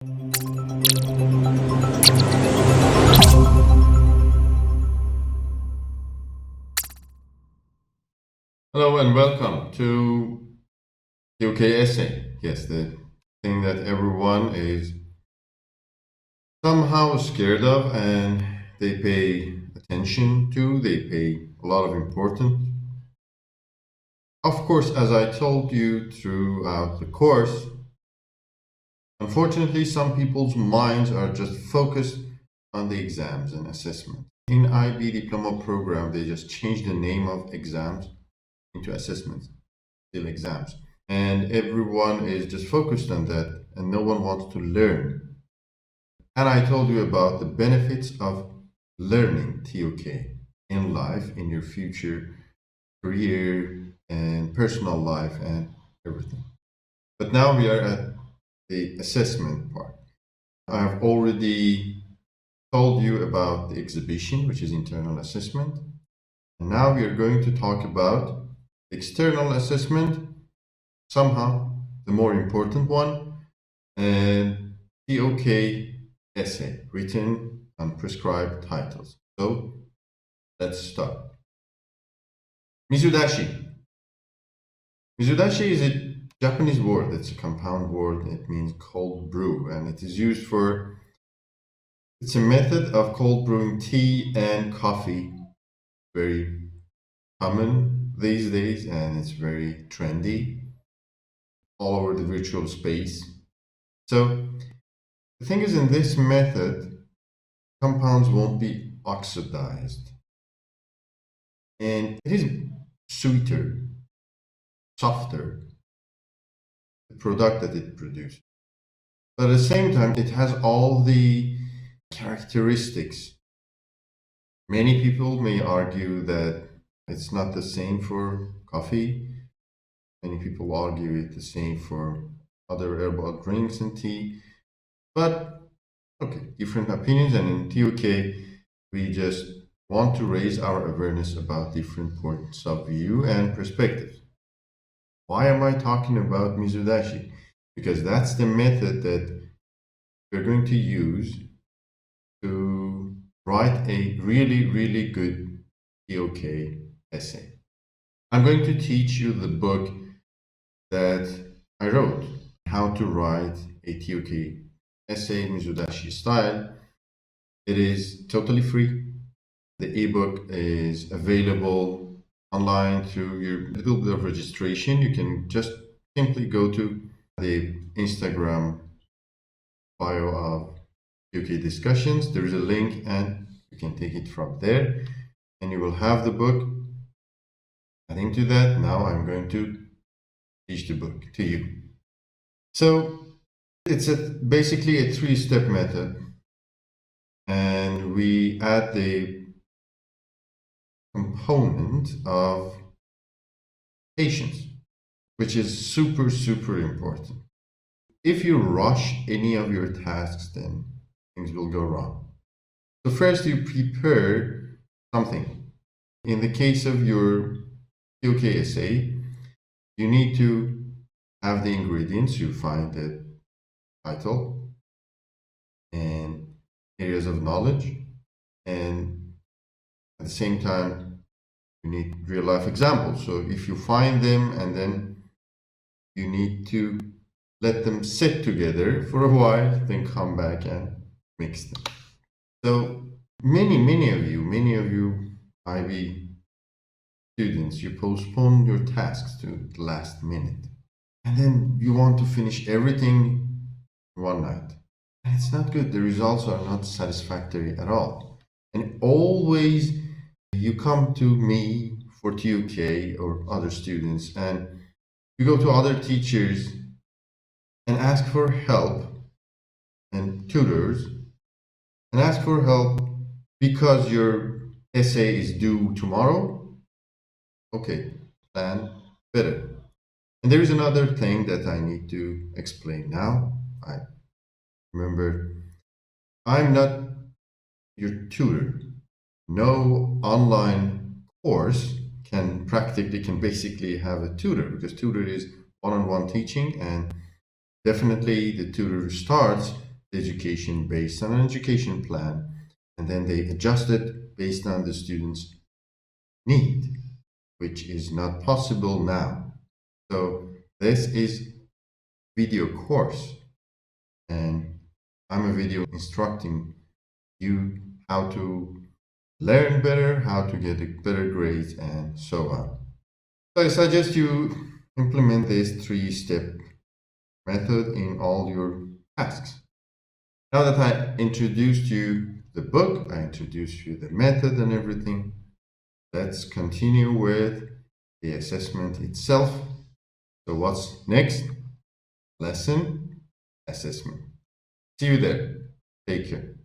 Hello and welcome to the OK Essay. Yes, the thing that everyone is somehow scared of and they pay attention to, they pay a lot of importance. Of course, as I told you throughout the course, unfortunately, some people's minds are just focused on the exams and assessment. In IB diploma program, they just changed the name of exams into assessments, still exams. And everyone is just focused on that and no one wants to learn. And I told you about the benefits of learning TOK in life, in your future career and personal life and everything. But now we are at the assessment part. I have already told you about the exhibition, which is internal assessment. And now we are going to talk about external assessment, somehow the more important one, and TOK essay written on prescribed titles. So let's start. Mizudashi. Mizudashi is a Japanese word. It's a compound word. It means cold brew, and it is used for, it's a method of cold brewing tea and coffee. Very common these days, and it's very trendy all over the virtual space. So the thing is, in this method, compounds won't be oxidized, and it is sweeter, softer, the product that it produces. But at the same time, it has all the characteristics. Many people may argue that it's not the same for coffee. Many people argue it's the same for other herbal drinks and tea. But, okay, different opinions. And in TOK, we just want to raise our awareness about different points of view and perspectives. Why am I talking about Mizudashi? Because that's the method that we're going to use to write a really, really good TOK essay. I'm going to teach you the book that I wrote, How to Write a TOK Essay Mizudashi Style. It is totally free. The ebook is available online through your little bit of registration. You can just simply go to the Instagram bio of TOK Discussions. There is a link and you can take it from there and you will have the book. Adding to that, now I'm going to teach the book to you. So it's basically a three-step method, and we add the component of patience, which is super, super important. If you rush any of your tasks, then things will go wrong. So first you prepare something. In the case of your TOK essay, you need to have the ingredients. You find the title and areas of knowledge, and at the same time you need real life examples. So if you find them and then you need to let them sit together for a while, then come back and mix them. So many of you IB students, you postpone your tasks to the last minute, and then you want to finish everything one night, and it's not good. The results are not satisfactory at all. And always you come to me for TOK or other students, and you go to other teachers and ask for help, and tutors, and ask for help because your essay is due tomorrow. Okay, plan better. And there is another thing that I need to explain now. I remember, I'm not your tutor. No online course can basically have a tutor, because tutor is one-on-one teaching, and definitely the tutor starts education based on an education plan, and then they adjust it based on the student's need, which is not possible now. So this is video course, and I'm a video instructing you how to learn better, how to get a better grades, and so on. So I suggest you implement this three-step method in all your tasks. Now that I introduced you the book, I introduced you the method and everything, let's continue with the assessment itself. So what's next? Lesson assessment. See you there. Take care.